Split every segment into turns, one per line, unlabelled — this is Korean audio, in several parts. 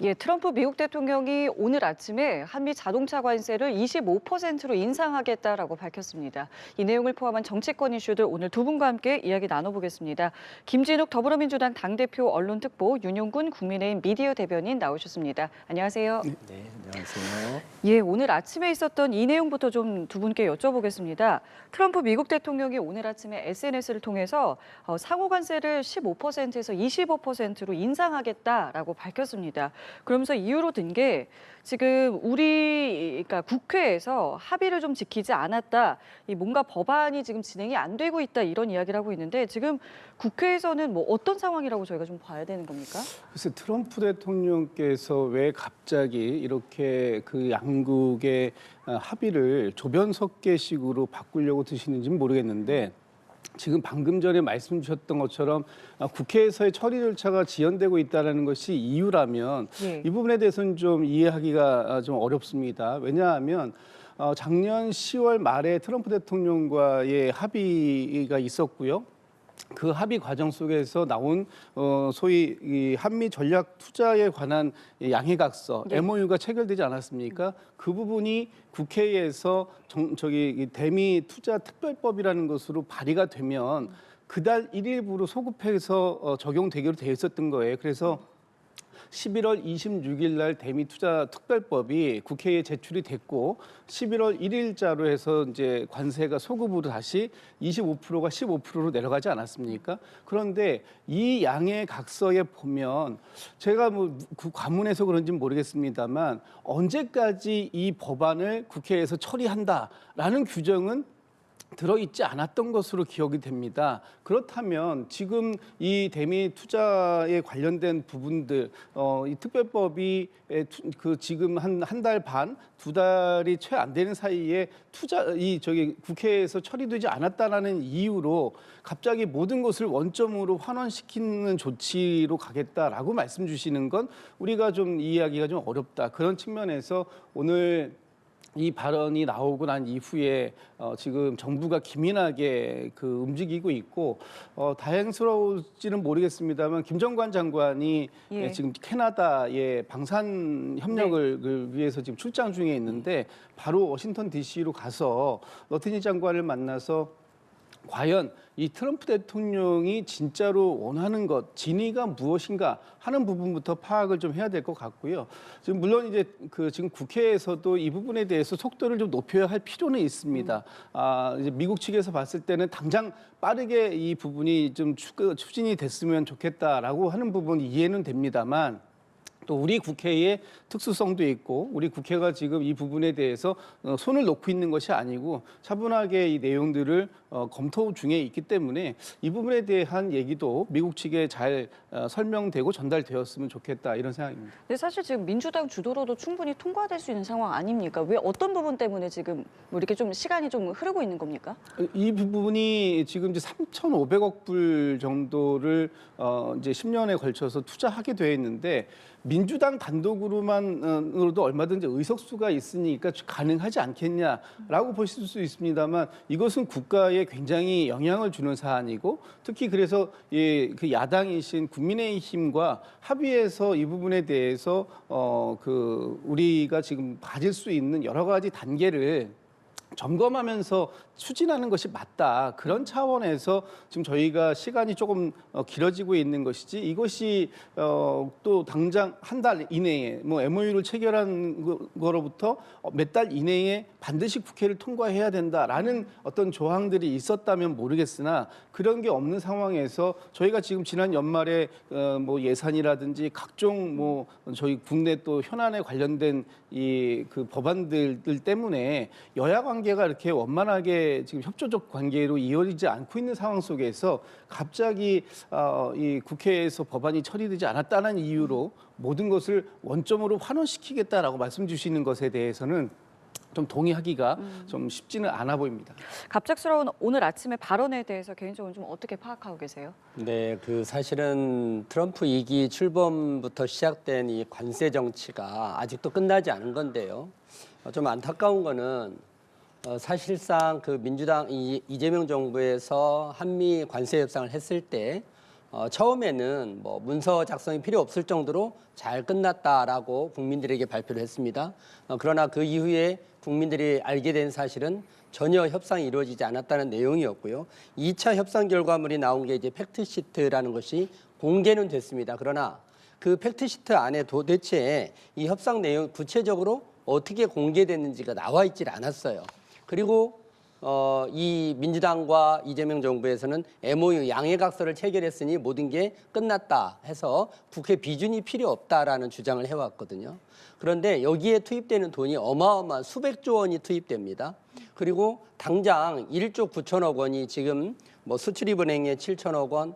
예, 트럼프 미국 대통령이 오늘 아침에 한미 자동차 관세를 25%로 인상하겠다라고 밝혔습니다. 이 내용을 포함한 정치권 이슈들 오늘 두 분과 함께 이야기 나눠보겠습니다. 김진욱 더불어민주당 당대표 언론특보, 윤용군 국민의힘 미디어 대변인 나오셨습니다. 안녕하세요.
네, 안녕하세요.
예, 오늘 아침에 있었던 이 내용부터 좀 두 분께 여쭤보겠습니다. 트럼프 미국 대통령이 오늘 아침에 SNS를 통해서 상호 관세를 15%에서 25%로 인상하겠다라고 밝혔습니다. 그러면서 이유로 든 게 지금 그러니까 국회에서 합의를 좀 지키지 않았다. 뭔가 법안이 지금 진행이 안 되고 있다 이런 이야기를 하고 있는데 지금 국회에서는 뭐 어떤 상황이라고 저희가 좀 봐야 되는 겁니까?
그래서 트럼프 대통령께서 왜 갑자기 이렇게 그 양국의 합의를 조변석계식으로 바꾸려고 드시는지는 모르겠는데 지금 방금 전에 말씀 주셨던 것처럼 국회에서의 처리 절차가 지연되고 있다는 것이 이유라면
예.
이 부분에 대해서는 좀 이해하기가 좀 어렵습니다. 왜냐하면 작년 10월 말에 트럼프 대통령과의 합의가 있었고요. 그 합의 과정 속에서 나온 소위 이 한미 전략 투자에 관한 양해각서
네.
MOU가 체결되지 않았습니까? 그 부분이 국회에서 이 대미 투자 특별법이라는 것으로 발의가 되면 그달 1일부로 소급해서 적용되기로 되어 있었던 거예요. 그래서 11월 26일 날 대미 투자 특별법이 국회에 제출이 됐고 11월 1일자로 해서 이제 관세가 소급으로 다시 25%가 15%로 내려가지 않았습니까? 그런데 이 양의 각서에 보면 제가 뭐 그 관문에서 그런지는 모르겠습니다만 언제까지 이 법안을 국회에서 처리한다라는 규정은 들어있지 않았던 것으로 기억이 됩니다. 그렇다면 지금 이 대미 투자에 관련된 부분들, 이 특별법이 지금 한 달 반, 두 달이 채 안 되는 사이에 국회에서 처리되지 않았다라는 이유로 갑자기 모든 것을 원점으로 환원시키는 조치로 가겠다라고 말씀 주시는 건 우리가 좀 이해하기가 좀 어렵다. 그런 측면에서 오늘 이 발언이 나오고 난 이후에 지금 정부가 기민하게 움직이고 있고 다행스러울지는 모르겠습니다만 김정관 장관이
예.
지금 캐나다의 방산 협력을 위해서 지금 출장 중에 있는데 바로 워싱턴 DC로 가서 러트니 장관을 만나서 과연 이 트럼프 대통령이 진짜로 원하는 것, 진의가 무엇인가 하는 부분부터 파악을 좀 해야 될 것 같고요. 지금 물론 이제 지금 국회에서도 이 부분에 대해서 속도를 좀 높여야 할 필요는 있습니다. 이제 미국 측에서 봤을 때는 당장 빠르게 이 부분이 좀 추진이 됐으면 좋겠다라고 하는 부분 이해는 됩니다만. 또 우리 국회의 특수성도 있고 우리 국회가 지금 이 부분에 대해서 손을 놓고 있는 것이 아니고 차분하게 이 내용들을 검토 중에 있기 때문에 이 부분에 대한 얘기도 미국 측에 잘 설명되고 전달되었으면 좋겠다 이런 생각입니다.
근데 사실 지금 민주당 주도로도 충분히 통과될 수 있는 상황 아닙니까? 왜 어떤 부분 때문에 지금 뭐 이렇게 좀 시간이 좀 흐르고 있는 겁니까?
이 부분이 지금 이제 3,500억 불 정도를 이제 10년에 걸쳐서 투자하게 되어 있는데 민주당 단독으로만으로도 얼마든지 의석수가 있으니까 가능하지 않겠냐라고 보실 수 있습니다만 이것은 국가에 굉장히 영향을 주는 사안이고 특히 그래서 그 야당이신 국민의힘과 합의해서 이 부분에 대해서 우리가 지금 가질 수 있는 여러 가지 단계를 점검하면서 추진하는 것이 맞다. 그런 차원에서 지금 저희가 시간이 조금 길어지고 있는 것이지 이것이 또 당장 한 달 이내에 뭐 MOU를 체결한 거로부터 몇 달 이내에 반드시 국회를 통과해야 된다라는 어떤 조항들이 있었다면 모르겠으나 그런 게 없는 상황에서 저희가 지금 지난 연말에 뭐 예산이라든지 각종 뭐 저희 국내 또 현안에 관련된 그 법안들 때문에 여야 관계가 이렇게 원만하게 지금 협조적 관계로 이어지지 않고 있는 상황 속에서 갑자기 이 국회에서 법안이 처리되지 않았다는 이유로 모든 것을 원점으로 환원시키겠다라고 말씀 주시는 것에 대해서는 좀 동의하기가 좀 쉽지는 않아 보입니다.
갑작스러운 오늘 아침의 발언에 대해서 개인적으로 좀 어떻게 파악하고 계세요?
네, 사실은 트럼프 2기 출범부터 시작된 이 관세 정치가 아직도 끝나지 않은 건데요. 좀 안타까운 거는 사실상 민주당 이재명 정부에서 한미 관세 협상을 했을 때 처음에는 뭐 문서 작성이 필요 없을 정도로 잘 끝났다라고 국민들에게 발표를 했습니다. 그러나 그 이후에 국민들이 알게 된 사실은 전혀 협상이 이루어지지 않았다는 내용이었고요. 2차 협상 결과물이 나온 게 이제 팩트시트라는 것이 공개는 됐습니다. 그러나 그 팩트시트 안에 도대체 이 협상 내용 구체적으로 어떻게 공개됐는지가 나와 있질 않았어요. 그리고 이 민주당과 이재명 정부에서는 MOU 양해각서를 체결했으니 모든 게 끝났다 해서 국회 비준이 필요 없다라는 주장을 해왔거든요. 그런데 여기에 투입되는 돈이 어마어마한 수백조 원이 투입됩니다. 그리고 당장 1조 9천억 원이 지금 뭐 수출입은행에 7천억 원,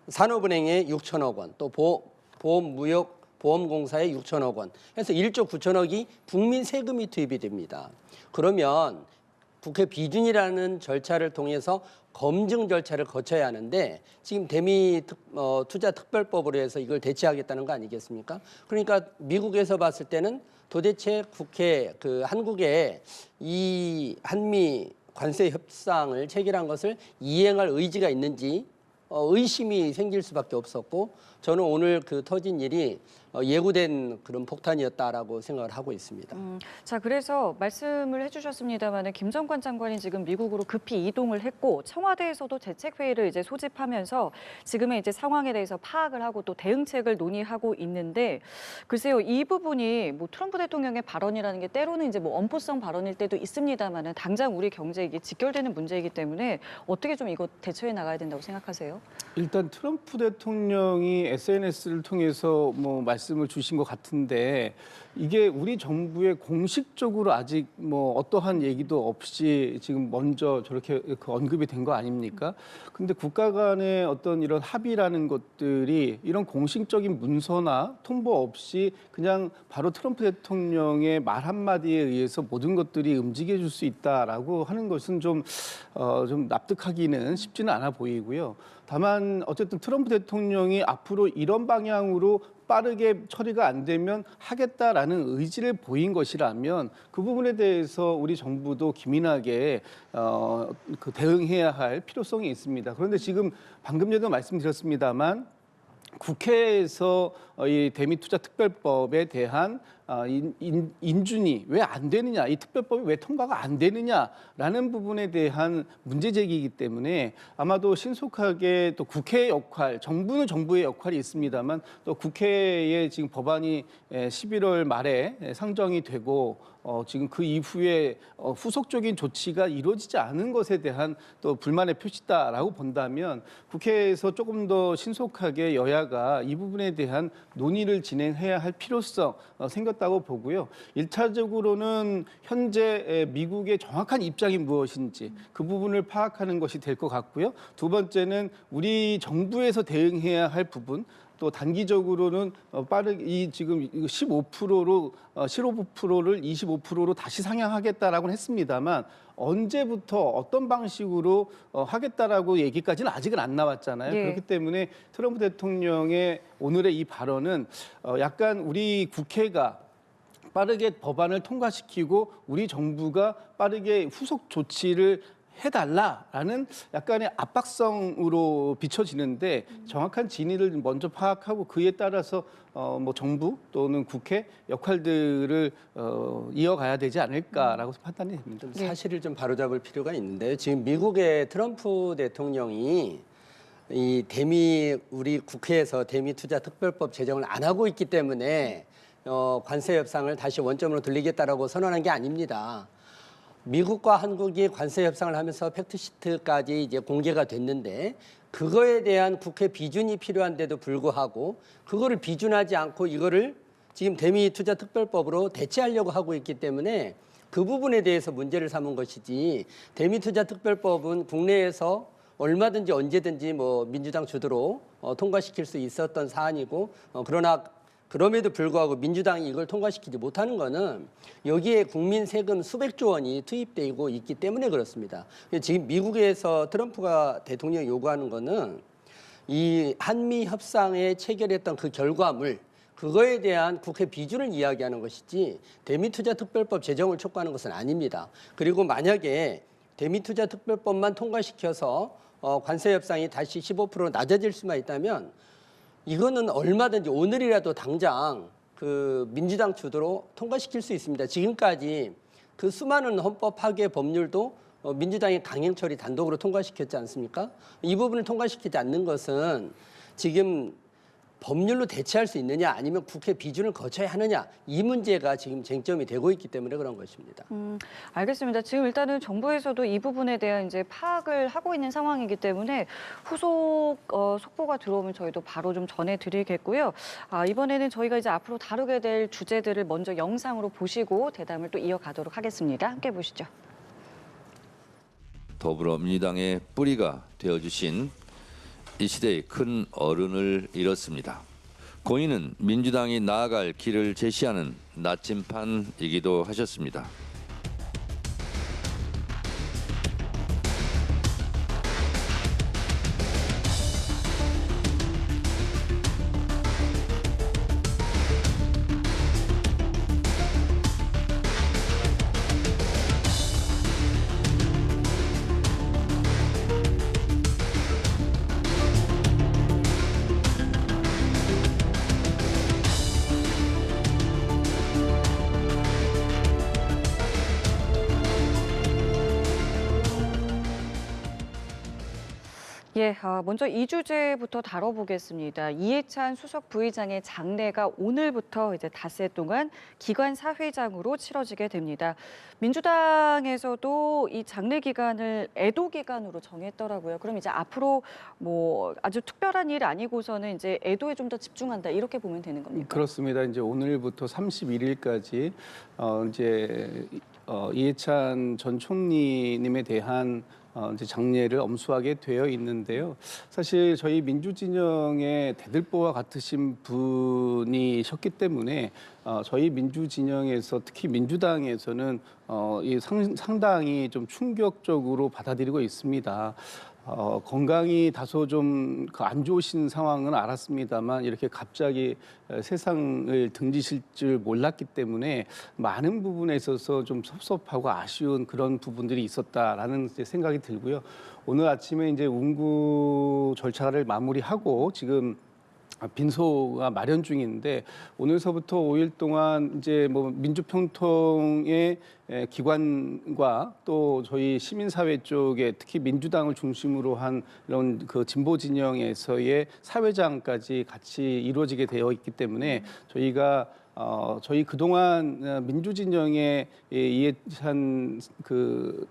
산업은행에 6천억 원, 또 보험공사에 6천억 원 해서 1조 9천억이 국민 세금이 투입이 됩니다. 그러면 국회 비준이라는 절차를 통해서 검증 절차를 거쳐야 하는데 지금 대미 투자특별법으로 해서 이걸 대체하겠다는 거 아니겠습니까? 그러니까 미국에서 봤을 때는 도대체 한국에 이 한미 관세 협상을 체결한 것을 이행할 의지가 있는지 의심이 생길 수밖에 없었고 저는 오늘 그 터진 일이 예고된 그런 폭탄이었다라고 생각을 하고 있습니다.
자, 그래서 말씀을 해주셨습니다만 김정관 장관이 지금 미국으로 급히 이동을 했고 청와대에서도 대책회의를 이제 소집하면서 지금의 이제 상황에 대해서 파악을 하고 또 대응책을 논의하고 있는데 글쎄요, 이 부분이 뭐 트럼프 대통령의 발언이라는 게 때로는 이제 뭐 엄포성 발언일 때도 있습니다만은 당장 우리 경제에 이게 직결되는 문제이기 때문에 어떻게 좀 이거 대처해 나가야 된다고 생각하세요?
일단 트럼프 대통령이 SNS를 통해서 뭐 말씀을 주신 것 같은데 이게 우리 정부에 공식적으로 아직 뭐 어떠한 얘기도 없이 지금 먼저 저렇게 그 언급이 된 거 아닙니까? 근데 국가 간의 어떤 이런 합의라는 것들이 이런 공식적인 문서나 통보 없이 그냥 바로 트럼프 대통령의 말 한마디에 의해서 모든 것들이 움직여질 수 있다라고 하는 것은 좀 납득하기는 쉽지는 않아 보이고요. 다만 어쨌든 트럼프 대통령이 앞으로 이런 방향으로 빠르게 처리가 안 되면 하겠다라는 의지를 보인 것이라면 그 부분에 대해서 우리 정부도 기민하게 대응해야 할 필요성이 있습니다. 그런데 지금 방금 전에도 말씀드렸습니다만 국회에서 이 대미투자특별법에 대한 인준이 왜 안 되느냐, 이 특별법이 왜 통과가 안 되느냐라는 부분에 대한 문제 제기이기 때문에 아마도 신속하게 또 국회의 역할, 정부는 정부의 역할이 있습니다만 또 국회에 지금 법안이 11월 말에 상정이 되고 지금 그 이후에 후속적인 조치가 이루어지지 않은 것에 대한 또 불만의 표시다라고 본다면 국회에서 조금 더 신속하게 여야가 이 부분에 대한 논의를 진행해야 할 필요성 생겼다고 보고요. 1차적으로는 현재 미국의 정확한 입장이 무엇인지 그 부분을 파악하는 것이 될 것 같고요. 두 번째는 우리 정부에서 대응해야 할 부분, 또 단기적으로는 빠르게 지금 15%로 15%를 25%로 다시 상향하겠다라고는 했습니다만 언제부터 어떤 방식으로 하겠다라고 얘기까지는 아직은 안 나왔잖아요.
예.
그렇기 때문에 트럼프 대통령의 오늘의 이 발언은 약간 우리 국회가 빠르게 법안을 통과시키고 우리 정부가 빠르게 후속 조치를 해달라라는 약간의 압박성으로 비춰지는데 정확한 진위를 먼저 파악하고 그에 따라서 뭐 정부 또는 국회 역할들을 이어가야 되지 않을까라고 판단이 됩니다.
사실을 좀 바로잡을 필요가 있는데요. 지금 미국의 트럼프 대통령이 우리 국회에서 대미투자특별법 제정을 안 하고 있기 때문에 관세 협상을 다시 원점으로 돌리겠다라고 선언한 게 아닙니다. 미국과 한국이 관세 협상을 하면서 팩트시트까지 이제 공개가 됐는데 그거에 대한 국회 비준이 필요한데도 불구하고 그거를 비준하지 않고 이거를 지금 대미투자특별법으로 대체하려고 하고 있기 때문에 그 부분에 대해서 문제를 삼은 것이지 대미투자특별법은 국내에서 얼마든지 언제든지 뭐 민주당 주도로 통과시킬 수 있었던 사안이고 그러나 그럼에도 불구하고 민주당이 이걸 통과시키지 못하는 거는 여기에 국민 세금 수백조 원이 투입되고 있기 때문에 그렇습니다. 지금 미국에서 트럼프가 대통령이 요구하는 거는 이 한미 협상에 체결했던 그 결과물 그거에 대한 국회 비준을 이야기하는 것이지 대미투자특별법 제정을 촉구하는 것은 아닙니다. 그리고 만약에 대미투자특별법만 통과시켜서 관세 협상이 다시 15% 낮아질 수만 있다면 이거는 얼마든지 오늘이라도 당장 그 민주당 주도로 통과시킬 수 있습니다. 지금까지 그 수많은 헌법 파괴 법률도 민주당이 강행 처리 단독으로 통과시켰지 않습니까? 이 부분을 통과시키지 않는 것은 지금 법률로 대체할 수 있느냐 아니면 국회 비준을 거쳐야 하느냐 이 문제가 지금 쟁점이 되고 있기 때문에 그런 것입니다.
알겠습니다. 지금 일단은 정부에서도 이 부분에 대한 이제 파악을 하고 있는 상황이기 때문에 후속 속보가 들어오면 저희도 바로 좀 전해드리겠고요. 이번에는 저희가 이제 앞으로 다루게 될 주제들을 먼저 영상으로 보시고 대담을 또 이어가도록 하겠습니다. 함께 보시죠.
더불어민주당의 뿌리가 되어주신 이 시대의 큰 어른을 잃었습니다. 고인은 민주당이 나아갈 길을 제시하는 나침판이기도 하셨습니다.
예, 먼저 이 주제부터 다뤄보겠습니다. 이해찬 수석 부의장의 장례가 오늘부터 이제 닷새 동안 기관 사회장으로 치러지게 됩니다. 민주당에서도 이 장례 기간을 애도 기간으로 정했더라고요. 그럼 이제 앞으로 뭐 아주 특별한 일 아니고서는 이제 애도에 좀 더 집중한다 이렇게 보면 되는 겁니까?
그렇습니다. 이제 오늘부터 31일까지 이해찬 전 총리님에 대한 이제 장례를 엄수하게 되어 있는데요. 사실 저희 민주진영의 대들보와 같으신 분이셨기 때문에 저희 민주진영에서 특히 민주당에서는 상당히 좀 충격적으로 받아들이고 있습니다. 건강이 다소 좀 안 좋으신 상황은 알았습니다만 이렇게 갑자기 세상을 등지실 줄 몰랐기 때문에 많은 부분에 있어서 좀 섭섭하고 아쉬운 그런 부분들이 있었다라는 생각이 들고요. 오늘 아침에 이제 운구 절차를 마무리하고 지금 빈소가 마련 중인데 오늘서부터 5일 동안 이제 뭐 민주평통의 기관과 또 저희 시민사회 쪽에 특히 민주당을 중심으로 한 이런 그 진보 진영에서의 사회장까지 같이 이루어지게 되어 있기 때문에 저희가 저희 그동안 민주진영의 이해찬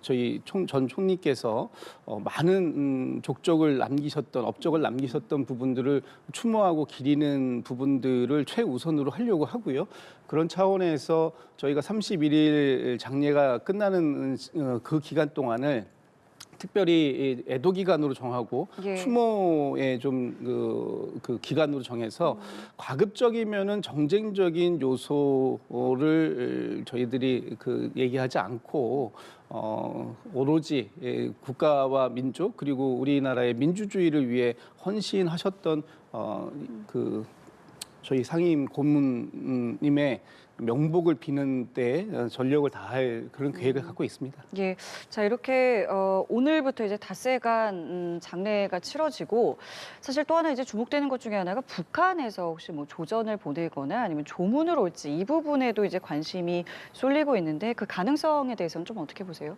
저희 전 총리께서 많은 업적을 남기셨던 부분들을 추모하고 기리는 부분들을 최우선으로 하려고 하고요. 그런 차원에서 저희가 31일 장례가 끝나는 그 기간 동안을 특별히 애도 기간으로 정하고
예.
추모의 좀 그 기간으로 정해서 과급적이면은 정쟁적인 요소를 저희들이 얘기하지 않고 오로지 국가와 민족 그리고 우리나라의 민주주의를 위해 헌신하셨던 저희 상임 고문님의 명복을 비는 때 전력을 다할 그런 계획을 갖고 있습니다.
예, 자 이렇게 오늘부터 이제 닷새간 장례가 치러지고 사실 또 하나 이제 주목되는 것 중에 하나가 북한에서 혹시 뭐 조전을 보내거나 아니면 조문을 올지 이 부분에도 이제 관심이 쏠리고 있는데 그 가능성에 대해서는 좀 어떻게 보세요?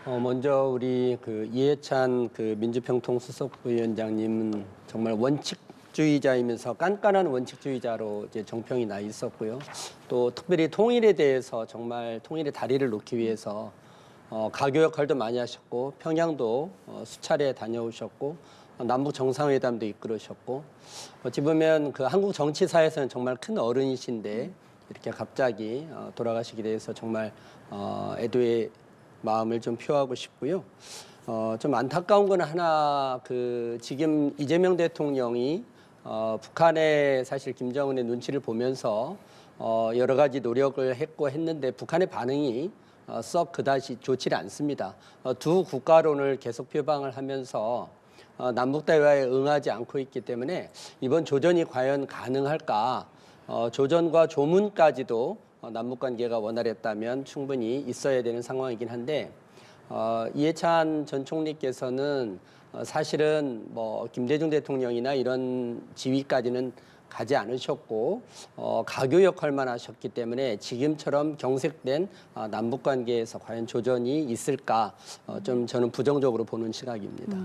먼저 우리 이해찬 민주평통 수석부위원장님은 정말 원칙주의자이면서 깐깐한 원칙주의자로 이제 정평이 나 있었고요. 또 특별히 통일에 대해서 정말 통일의 다리를 놓기 위해서 가교 역할도 많이 하셨고 평양도 수차례 다녀오셨고 남북 정상회담도 이끌으셨고 어찌 보면 한국 정치사에서는 정말 큰 어른이신데 이렇게 갑자기 돌아가시게 돼서 정말 애도의 마음을 좀 표하고 싶고요. 좀 안타까운 건 하나 지금 이재명 대통령이 북한의 사실 김정은의 눈치를 보면서 여러 가지 노력을 했는데 북한의 반응이 썩 그다지 좋지 않습니다. 두 국가론을 계속 표방을 하면서 남북 대화에 응하지 않고 있기 때문에 이번 조전이 과연 가능할까? 조전과 조문까지도 남북 관계가 원활했다면 충분히 있어야 되는 상황이긴 한데 이해찬 전 총리께서는 사실은 뭐 김대중 대통령이나 이런 지위까지는 가지 않으셨고 가교 역할만 하셨기 때문에 지금처럼 경색된 남북 관계에서 과연 조전이 있을까 좀 저는 부정적으로 보는 시각입니다.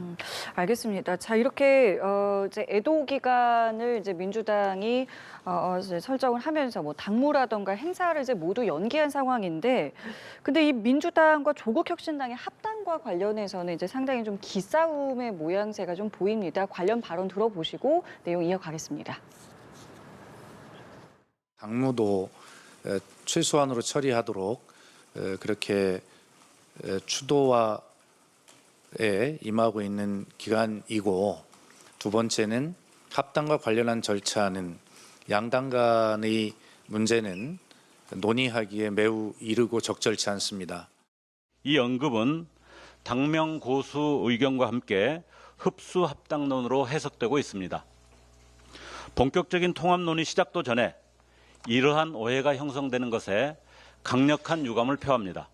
알겠습니다. 자, 이렇게 이제 애도 기간을 이제 민주당이 이제 설정을 하면서 뭐 당무라던가 행사를 이제 모두 연기한 상황인데, 근데 이 민주당과 조국혁신당의 합당과 관련해서는 이제 상당히 좀 기싸움의 모양새가 좀 보입니다. 관련 발언 들어보시고 내용 이어가겠습니다.
당무도 최소한으로 처리하도록 그렇게 추도화에 임하고 있는 기간이고, 두 번째는 합당과 관련한 절차는 양당 간의 문제는 논의하기에 매우 이르고 적절치 않습니다.
이 언급은 당명 고수 의견과 함께 흡수 합당론으로 해석되고 있습니다. 본격적인 통합 논의 시작도 전에 이러한 오해가 형성되는 것에 강력한 유감을 표합니다.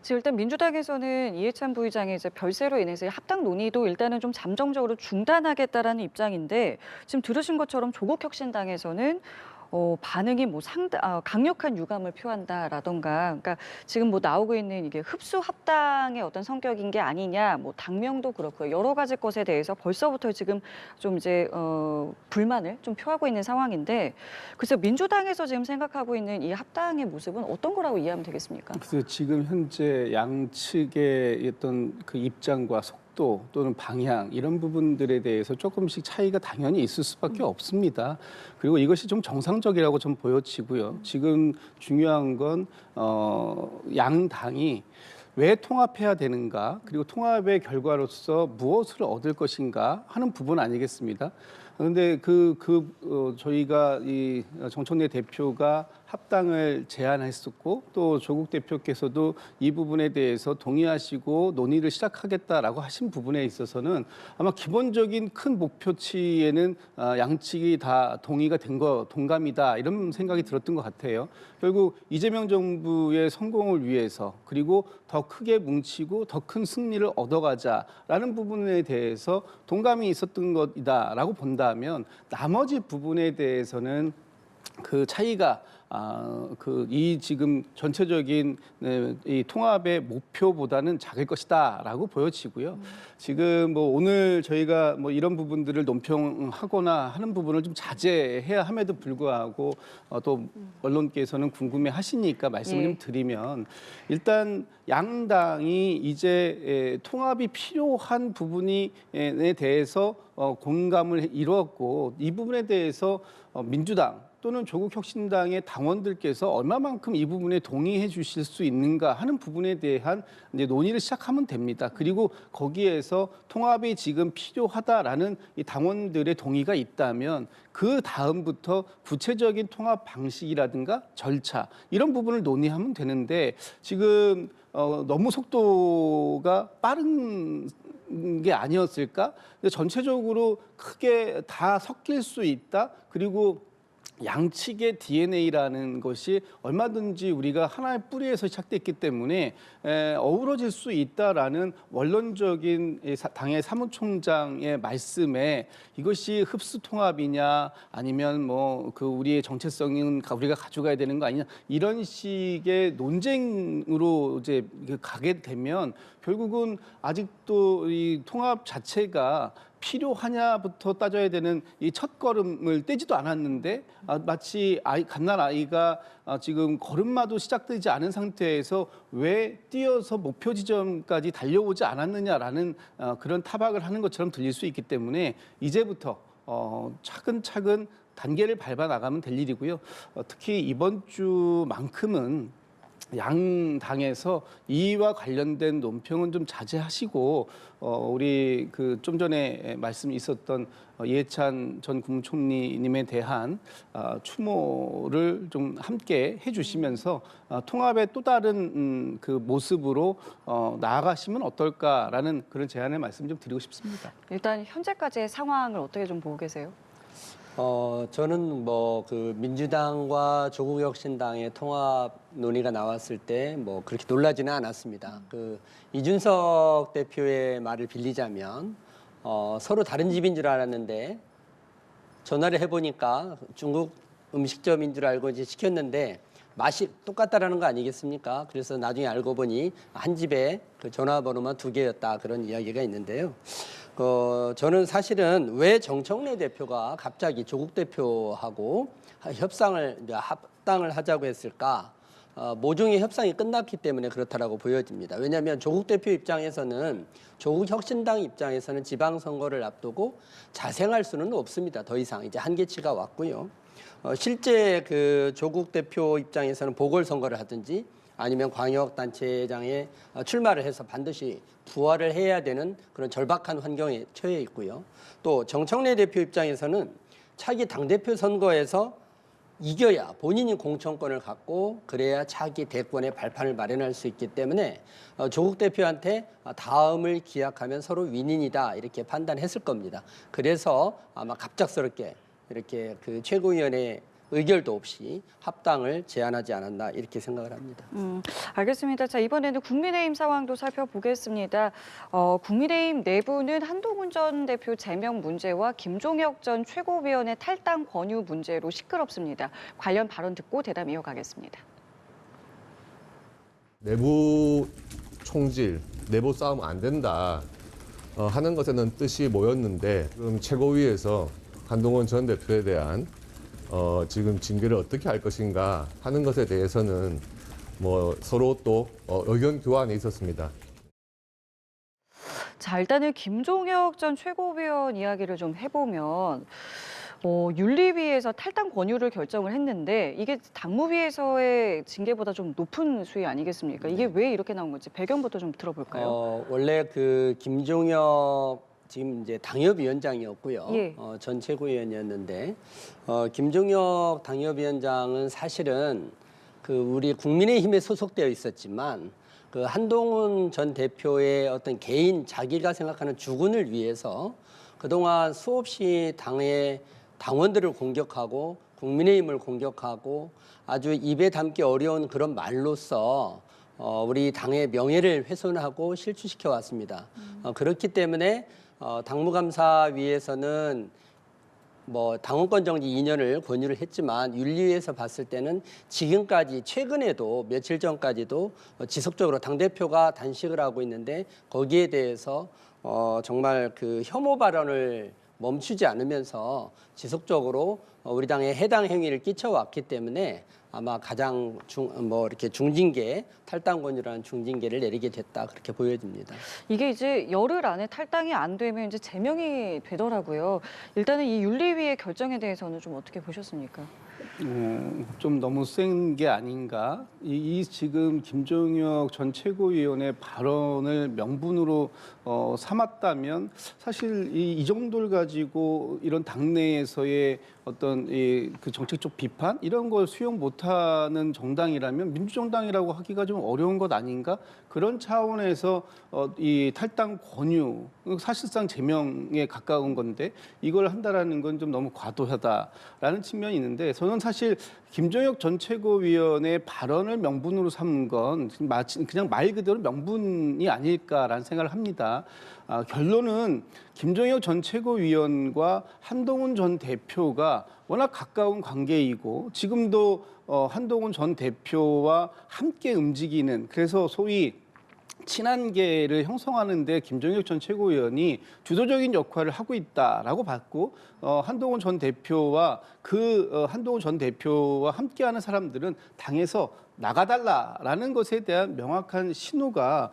지금 일단 민주당에서는 이해찬 부의장의 이제 별세로 인해서 합당 논의도 일단은 좀 잠정적으로 중단하겠다라는 입장인데, 지금 들으신 것처럼 조국혁신당에서는 반응이 뭐 강력한 유감을 표한다라던가, 그러니까 지금 뭐 나오고 있는 이게 흡수 합당의 어떤 성격인 게 아니냐, 뭐 당명도 그렇고요, 여러 가지 것에 대해서 벌써부터 지금 좀 이제 불만을 좀 표하고 있는 상황인데, 그래서 민주당에서 지금 생각하고 있는 이 합당의 모습은 어떤 거라고 이해하면 되겠습니까?
그래서 지금 현재 양측의 어떤 그 입장과 속도 또는 방향, 이런 부분들에 대해서 조금씩 차이가 당연히 있을 수밖에 없습니다. 그리고 이것이 좀 정상적이라고 좀 보여지고요. 지금 중요한 건 양당이 왜 통합해야 되는가, 그리고 통합의 결과로서 무엇을 얻을 것인가 하는 부분 아니겠습니까? 그런데 저희가 이 정청래 대표가 합당을 제안했었고, 또 조국 대표께서도 이 부분에 대해서 동의하시고 논의를 시작하겠다라고 하신 부분에 있어서는 아마 기본적인 큰 목표치에는 양측이 다 동의가 된 동감이다, 이런 생각이 들었던 것 같아요. 결국 이재명 정부의 성공을 위해서, 그리고 더 크게 뭉치고 더 큰 승리를 얻어가자라는 부분에 대해서 동감이 있었던 것이다라고 본다면, 나머지 부분에 대해서는 그 차이가 이 지금 전체적인 이 통합의 목표보다는 작을 것이다라고 보여지고요. 지금 뭐 오늘 저희가 뭐 이런 부분들을 논평하거나 하는 부분을 좀 자제해야 함에도 불구하고 또 언론께서는 궁금해하시니까 말씀을 좀 드리면, 일단 양당이 이제 통합이 필요한 부분에 대해서 공감을 이루었고, 이 부분에 대해서 민주당 또는 조국혁신당의 당원들께서 얼마만큼 이 부분에 동의해 주실 수 있는가 하는 부분에 대한 이제 논의를 시작하면 됩니다. 그리고 거기에서 통합이 지금 필요하다라는 이 당원들의 동의가 있다면, 그 다음부터 구체적인 통합 방식이라든가 절차, 이런 부분을 논의하면 되는데, 지금 너무 속도가 빠른 게 아니었을까? 전체적으로 크게 다 섞일 수 있다. 그리고 양측의 DNA라는 것이 얼마든지 우리가 하나의 뿌리에서 시작됐기 때문에 어우러질 수 있다라는 원론적인 당의 사무총장의 말씀에, 이것이 흡수 통합이냐 아니면 뭐 그 우리의 정체성은 우리가 가져가야 되는 거 아니냐, 이런 식의 논쟁으로 이제 가게 되면 결국은 아직도 이 통합 자체가 필요하냐부터 따져야 되는 이 첫걸음을 떼지도 않았는데, 마치 갓난 아이가 지금 걸음마도 시작되지 않은 상태에서 왜 뛰어서 목표 지점까지 달려오지 않았느냐라는 그런 타박을 하는 것처럼 들릴 수 있기 때문에, 이제부터 차근차근 단계를 밟아 나가면 될 일이고요. 특히 이번 주만큼은 양당에서 이와 관련된 논평은 좀 자제하시고, 우리 그 좀 전에 말씀이 있었던 이해찬 전 국무총리님에 대한 추모를 좀 함께 해주시면서 통합의 또 다른 그 모습으로 나아가시면 어떨까라는 그런 제안의 말씀 좀 드리고 싶습니다.
일단 현재까지의 상황을 어떻게 좀 보고 계세요?
저는 뭐 그 민주당과 조국혁신당의 통합 논의가 나왔을 때 뭐 그렇게 놀라지는 않았습니다. 그 이준석 대표의 말을 빌리자면 서로 다른 집인 줄 알았는데 전화를 해보니까 중국 음식점인 줄 알고 이제 시켰는데 맛이 똑같다라는 거 아니겠습니까? 그래서 나중에 알고 보니 한 집에 그 전화번호만 2개였다 그런 이야기가 있는데요. 저는 사실은 왜 정청래 대표가 갑자기 조국 대표하고 합당을 하자고 했을까? 모종의 협상이 끝났기 때문에 그렇다라고 보여집니다. 왜냐하면 조국 대표 입장에서는 조국 혁신당 입장에서는 지방선거를 앞두고 자생할 수는 없습니다. 더 이상 이제 한계치가 왔고요. 실제 그 조국 대표 입장에서는 보궐선거를 하든지 아니면 광역단체장에 출마를 해서 반드시 부활을 해야 되는 그런 절박한 환경에 처해 있고요. 또 정청래 대표 입장에서는 차기 당대표 선거에서 이겨야 본인이 공천권을 갖고 그래야 차기 대권의 발판을 마련할 수 있기 때문에 조국 대표한테 다음을 기약하면 서로 윈윈이다 이렇게 판단했을 겁니다. 그래서 아마 갑작스럽게 이렇게 그 최고위원회 의결도 없이 합당을 제안하지 않았나 이렇게 생각을 합니다.
알겠습니다. 자, 이번에는 국민의힘 상황도 살펴보겠습니다. 국민의힘 내부는 한동훈 전 대표 제명 문제와 김종혁 전 최고위원의 탈당 권유 문제로 시끄럽습니다. 관련 발언 듣고 대담 이어가겠습니다.
내부 총질, 내부 싸움 안 된다 하는 것에는 뜻이 모였는데 지금 최고위에서 한동훈 전 대표에 대한 지금 징계를 어떻게 할 것인가 하는 것에 대해서는 뭐 서로 또 의견 교환이 있었습니다.
자, 일단은 김종혁 전 최고위원 이야기를 좀 해보면 윤리위에서 탈당 권유를 결정을 했는데 이게 당무위에서의 징계보다 좀 높은 수위 아니겠습니까? 이게 왜 이렇게 나온 건지 배경부터 좀 들어볼까요?
원래 그 김종혁 지금 이제 당협위원장이었고요.
예.
전 최고위원이었는데 김종혁 당협위원장은 사실은 그 우리 국민의힘에 소속되어 있었지만 그 한동훈 전 대표의 어떤 개인 자기가 생각하는 주군을 위해서 그동안 수없이 당의 당원들을 공격하고 국민의힘을 공격하고 아주 입에 담기 어려운 그런 말로써 우리 당의 명예를 훼손하고 실추시켜 왔습니다. 그렇기 때문에 당무감사위에서는 뭐 당원권 정지 2년을 권유를 했지만 윤리위에서 봤을 때는 지금까지 최근에도 며칠 전까지도 지속적으로 당대표가 단식을 하고 있는데 거기에 대해서 정말 그 혐오 발언을 멈추지 않으면서 지속적으로 우리 당에 해당 행위를 끼쳐왔기 때문에 아마 가장 이렇게 중징계, 탈당 권유라는 중징계를 내리게 됐다 그렇게 보여집니다.
이게 이제 열흘 안에 탈당이 안 되면 이제 제명이 되더라고요. 일단은 이 윤리위의 결정에 대해서는 좀 어떻게 보셨습니까?
좀 너무 센 게 아닌가. 이 지금 김종혁 전 최고위원의 발언을 명분으로 삼았다면 사실 이 정도를 가지고 이런 당내에서의 어떤 그 정책적 비판 이런 걸 수용 못하는 정당이라면 민주정당이라고 하기가 좀 어려운 것 아닌가. 그런 차원에서 이 탈당 권유 사실상 제명에 가까운 건데 이걸 한다라는 건 좀 너무 과도하다라는 측면이 있는데 저는 사실 김종혁 전 최고위원의 발언을 명분으로 삼은 건 마치 그냥 말 그대로 명분이 아닐까라는 생각을 합니다. 결론은 김종혁 전 최고위원과 한동훈 전 대표가 워낙 가까운 관계이고 지금도 한동훈 전 대표와 함께 움직이는 그래서 소위 친한계를 형성하는 데 김종혁 전 최고위원이 주도적인 역할을 하고 있다라고 봤고 한동훈 전 대표와 한동훈 전 대표와 함께하는 사람들은 당에서 나가달라라는 것에 대한 명확한 신호가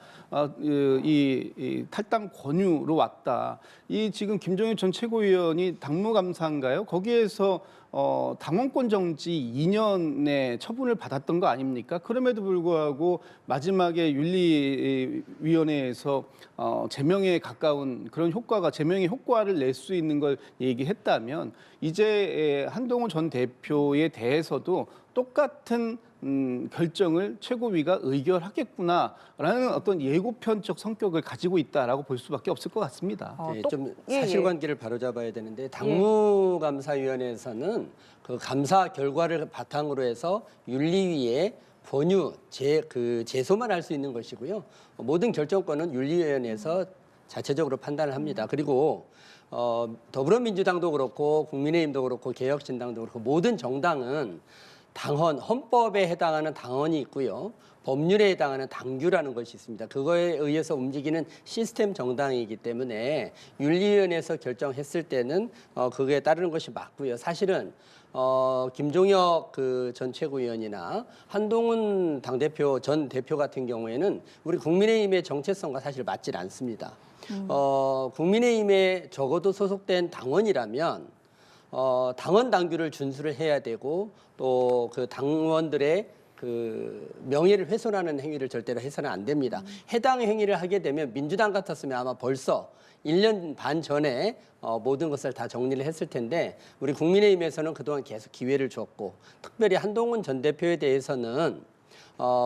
이 탈당 권유로 왔다. 이 지금 김종혁 전 최고위원이 당무감사인가요? 거기에서 당원권 정지 2년의 처분을 받았던 거 아닙니까? 그럼에도 불구하고 마지막에 윤리위원회에서 제명에 가까운 그런 효과가 제명의 효과를 낼 수 있는 걸 얘기했다면 이제 한동훈 전 대표에 대해서도 똑같은 결정을 최고위가 의결하겠구나라는 어떤 예고편적 성격을 가지고 있다라고 볼 수밖에 없을 것 같습니다.
어,
네,
또-
좀
예, 예.
사실관계를 바로잡아야 되는데 당무감사위원회에서는 그 감사 결과를 바탕으로 해서 윤리위에 권유 제소만 할 수 있는 것이고요. 모든 결정권은 윤리위원회에서 자체적으로 판단을 합니다. 그리고 더불어민주당도 그렇고 국민의힘도 그렇고 개혁신당도 그렇고 모든 정당은 당헌, 헌법에 해당하는 당헌이 있고요. 법률에 해당하는 당규라는 것이 있습니다. 그거에 의해서 움직이는 시스템 정당이기 때문에 윤리위원회에서 결정했을 때는 그거에 따르는 것이 맞고요. 사실은 김종혁 전 최고위원이나 한동훈 당대표 전 대표 같은 경우에는 우리 국민의힘의 정체성과 사실 맞질 않습니다. 국민의힘에 적어도 소속된 당원이라면 당원 당규를 준수를 해야 되고 또 그 당원들의 그 명예를 훼손하는 행위를 절대로 해서는 안 됩니다. 해당 행위를 하게 되면 민주당 같았으면 아마 벌써 1년 반 전에 모든 것을 다 정리를 했을 텐데 우리 국민의힘에서는 그동안 계속 기회를 줬고 특별히 한동훈 전 대표에 대해서는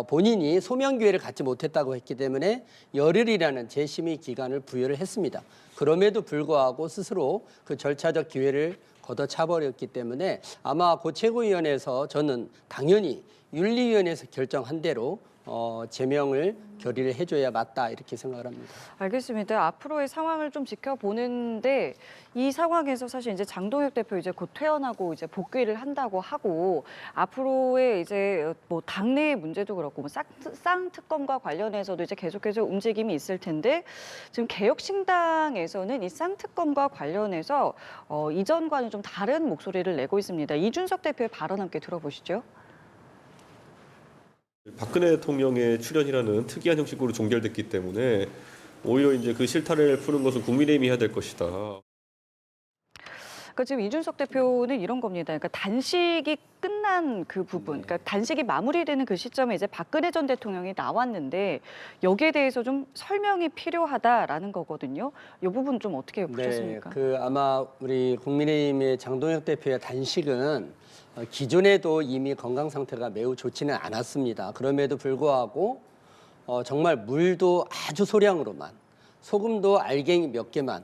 본인이 소명 기회를 갖지 못했다고 했기 때문에 열흘이라는 재심의 기간을 부여를 했습니다. 그럼에도 불구하고 스스로 그 절차적 기회를 걷어차버렸기 때문에 아마 그 최고위원회에서 저는 당연히 윤리위원회에서 결정한 대로 제명을 결의를 해줘야 맞다 이렇게 생각을 합니다.
알겠습니다. 앞으로의 상황을 좀 지켜보는데 이 상황에서 사실 이제 장동혁 대표 이제 곧 퇴원하고 이제 복귀를 한다고 하고 앞으로의 이제 뭐 당내의 문제도 그렇고 뭐 쌍특검과 관련해서도 이제 계속해서 움직임이 있을 텐데 지금 개혁신당에서는 이 쌍특검과 관련해서 이전과는 좀 다른 목소리를 내고 있습니다. 이준석 대표의 발언 함께 들어보시죠.
박근혜 대통령의 출연이라는 특이한 형식으로 종결됐기 때문에 오히려 이제 그 실타래를 푸는 것은 국민의힘이 해야 될 것이다.
그러니까 지금 이준석 대표는 이런 겁니다. 그러니까 단식이 끝난 그 부분, 그러니까 단식이 마무리되는 그 시점에 이제 박근혜 전 대통령이 나왔는데 여기에 대해서 좀 설명이 필요하다라는 거거든요. 이 부분 좀 어떻게 보셨습니까?
네, 아마 우리 국민의힘의 장동혁 대표의 단식은 기존에도 이미 건강 상태가 매우 좋지는 않았습니다. 그럼에도 불구하고 정말 물도 아주 소량으로만, 소금도 알갱이 몇 개만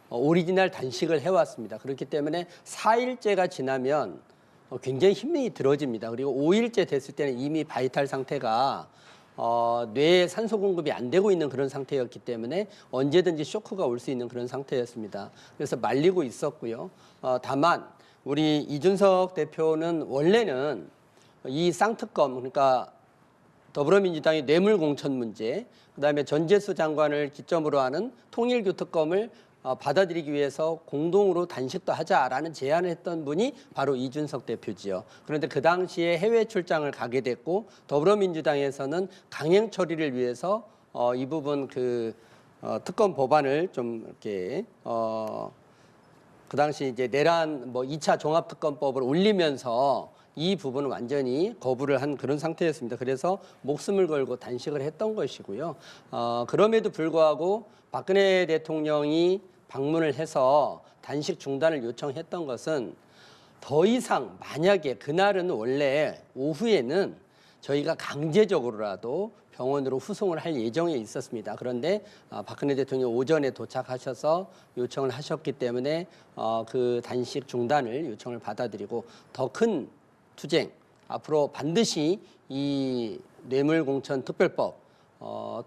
오리지널 단식을 해왔습니다. 그렇기 때문에 4일째가 지나면 굉장히 힘이 들어집니다. 그리고 5일째 됐을 때는 이미 바이탈 상태가 뇌에 산소 공급이 안 되고 있는 그런 상태였기 때문에 언제든지 쇼크가 올 수 있는 그런 상태였습니다. 그래서 말리고 있었고요. 다만 우리 이준석 대표는 원래는 이 쌍특검, 그러니까 더불어민주당의 뇌물공천 문제, 그다음에 전재수 장관을 기점으로 하는 통일교특검을 받아들이기 위해서 공동으로 단식도 하자라는 제안을 했던 분이 바로 이준석 대표지요. 그런데 그 당시에 해외 출장을 가게 됐고 더불어민주당에서는 강행 처리를 위해서 이 부분 특검 법안을 좀 이렇게 그 당시 이제 내란 2차 종합특검법을 올리면서 이 부분은 완전히 거부를 한 그런 상태였습니다. 그래서 목숨을 걸고 단식을 했던 것이고요. 그럼에도 불구하고 박근혜 대통령이 방문을 해서 단식 중단을 요청했던 것은 더 이상 만약에 그날은 원래 오후에는 저희가 강제적으로라도 병원으로 후송을 할 예정에 있었습니다. 그런데 박근혜 대통령이 오전에 도착하셔서 요청을 하셨기 때문에 그 단식 중단을 요청을 받아들이고 더 큰 투쟁, 앞으로 반드시 이 뇌물공천 특별법,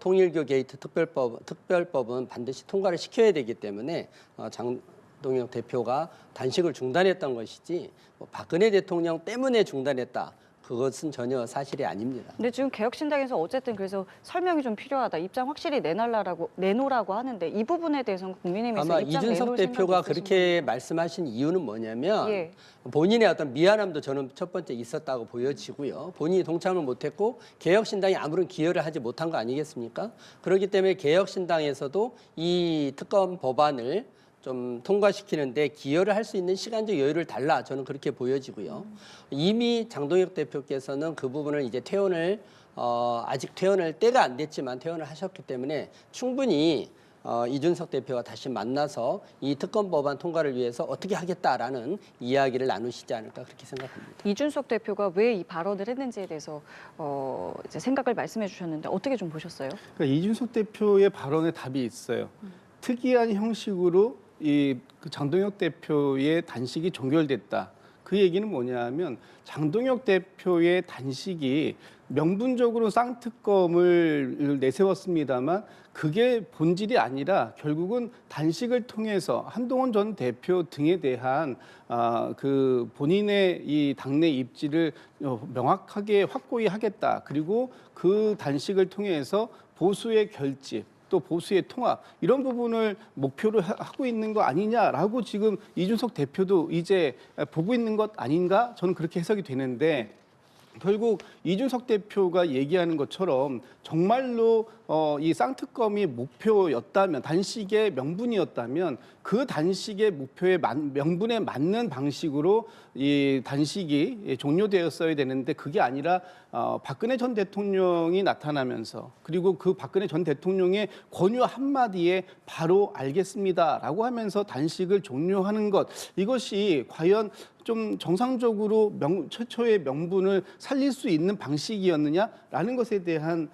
통일교 게이트 특별법은 반드시 통과를 시켜야 되기 때문에 장동혁 대표가 단식을 중단했던 것이지 박근혜 대통령 때문에 중단했다. 그것은 전혀 사실이 아닙니다.
근데 지금 개혁신당에서 어쨌든 그래서 설명이 좀 필요하다. 입장 확실히 내놓으라고 하는데 이 부분에 대해서는 국민의힘에서
아마
입장
이준석
내놓을
대표가
생각이
그렇게 말씀하신 이유는 뭐냐면
예.
본인의 어떤 미안함도 저는 첫 번째 있었다고 보여지고요. 본인이 동참을 못했고 개혁신당이 아무런 기여를 하지 못한 거 아니겠습니까? 그렇기 때문에 개혁신당에서도 이 특검 법안을 좀 통과시키는데 기여를 할 수 있는 시간적 여유를 달라 저는 그렇게 보여지고요. 이미 장동혁 대표께서는 그 부분을 이제 퇴원을 아직 퇴원을 때가 안 됐지만 퇴원을 하셨기 때문에 충분히 이준석 대표가 다시 만나서 이 특검 법안 통과를 위해서 어떻게 하겠다라는 이야기를 나누시지 않을까 그렇게 생각합니다.
이준석 대표가 왜 이 발언을 했는지에 대해서 이제 생각을 말씀해 주셨는데 어떻게 좀 보셨어요?
그러니까 이준석 대표의 발언에 답이 있어요. 특이한 형식으로 그 장동혁 대표의 단식이 종결됐다. 그 얘기는 뭐냐면 장동혁 대표의 단식이 명분적으로 쌍특검을 내세웠습니다만 그게 본질이 아니라 결국은 단식을 통해서 한동훈 전 대표 등에 대한 그 본인의 이 당내 입지를 명확하게 확고히 하겠다. 그리고 그 단식을 통해서 보수의 결집 또 보수의 통합 이런 부분을 목표로 하고 있는 거 아니냐라고 지금 이준석 대표도 이제 보고 있는 것 아닌가 저는 그렇게 해석이 되는데 결국 이준석 대표가 얘기하는 것처럼 정말로 이 쌍특검이 목표였다면 단식의 명분이었다면 그 단식의 목표의 명분에 맞는 방식으로 이 단식이 종료되었어야 되는데 그게 아니라 박근혜 전 대통령이 나타나면서 그리고 그 박근혜 전 대통령의 권유 한마디에 바로 알겠습니다라고 하면서 단식을 종료하는 것 이것이 과연 좀 정상적으로 최초의 명분을 살릴 수 있는 방식이었느냐라는 것에 대한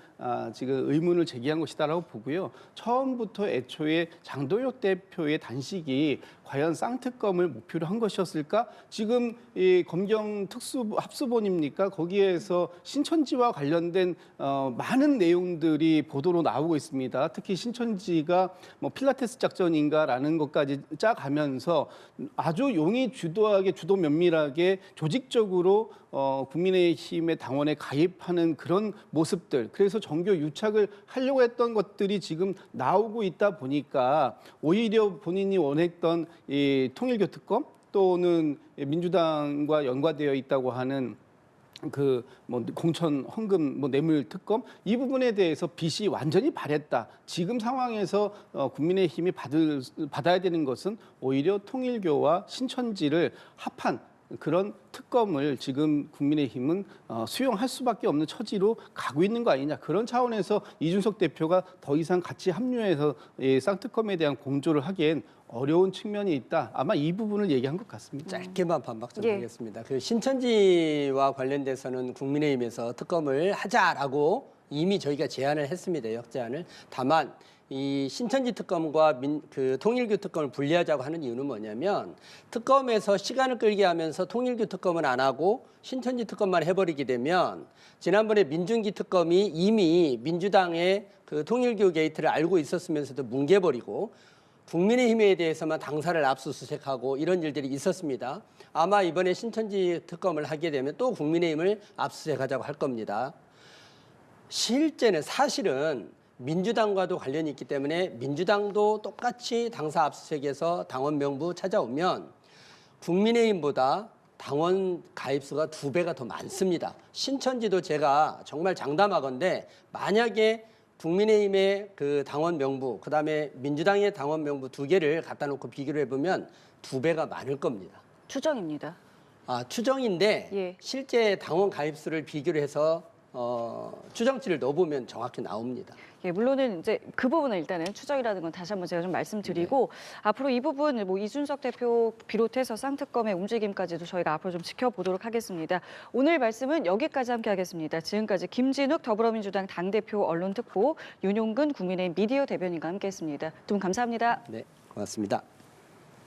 지금 의문을 제기한 것이다라고 보고요. 처음부터 애초에 장동혁 대표의 단식이 과연 쌍특검을 목표로 한 것이었을까? 지금 이 검경 합수본입니까? 거기에서 신천지와 관련된 많은 내용들이 보도로 나오고 있습니다. 특히 신천지가 뭐 필라테스 작전인가라는 것까지 짜가면서 아주 용의 주도하게 주도 면밀하게 조직적으로 국민의힘의 당원에 가입하는 그런 모습들 그래서 정교 유착을 하려고 했던 것들이 지금 나오고 있다 보니까 오히려 본인이 원했던 이 통일교특검 또는 민주당과 연관되어 있다고 하는 그 뭐 공천 헌금 뭐 뇌물 특검 이 부분에 대해서 빚이 완전히 발했다. 지금 상황에서 국민의힘이 받아야 되는 것은 오히려 통일교와 신천지를 합한 그런 특검을 지금 국민의힘은 수용할 수밖에 없는 처지로 가고 있는 거 아니냐. 그런 차원에서 이준석 대표가 더 이상 같이 합류해서 이 쌍특검에 대한 공조를 하기엔 어려운 측면이 있다. 아마 이 부분을 얘기한 것 같습니다.
짧게만 반박 좀
예.
하겠습니다. 그 신천지와 관련돼서는 국민의힘에서 특검을 하자라고 이미 저희가 제안을 했습니다. 역제안을. 다만 이 신천지 특검과 그 통일교 특검을 분리하자고 하는 이유는 뭐냐면 특검에서 시간을 끌게 하면서 통일교 특검은 안 하고 신천지 특검만 해버리게 되면 지난번에 민중기 특검이 이미 민주당의 그 통일교 게이트를 알고 있었으면서도 뭉개버리고 국민의힘에 대해서만 당사를 압수수색하고 이런 일들이 있었습니다. 아마 이번에 신천지 특검을 하게 되면 또 국민의힘을 압수수색하자고 할 겁니다. 실제는 사실은 민주당과도 관련이 있기 때문에 민주당도 똑같이 당사 압수수색에서 당원 명부 찾아오면 국민의힘보다 당원 가입수가 2배가 더 많습니다. 신천지도 제가 정말 장담하건대 만약에 국민의힘의 그 당원 명부, 그다음에 민주당의 당원 명부 2개를 갖다 놓고 비교를 해보면 2배가 많을 겁니다.
추정입니다.
추정인데
예.
실제 당원 가입수를 비교를 해서 추정치를 넣어보면 정확히 나옵니다.
예, 물론은 이제 그 부분은 일단은 추정이라는 건 다시 한번 제가 좀 말씀드리고 앞으로 이 부분 뭐 이준석 대표 비롯해서 쌍특검의 움직임까지도 저희가 앞으로 좀 지켜보도록 하겠습니다. 오늘 말씀은 여기까지 함께하겠습니다. 지금까지 김진욱 더불어민주당 당대표 언론특보 윤용근 국민의힘 미디어 대변인과 함께했습니다. 두 분 감사합니다.
네, 고맙습니다.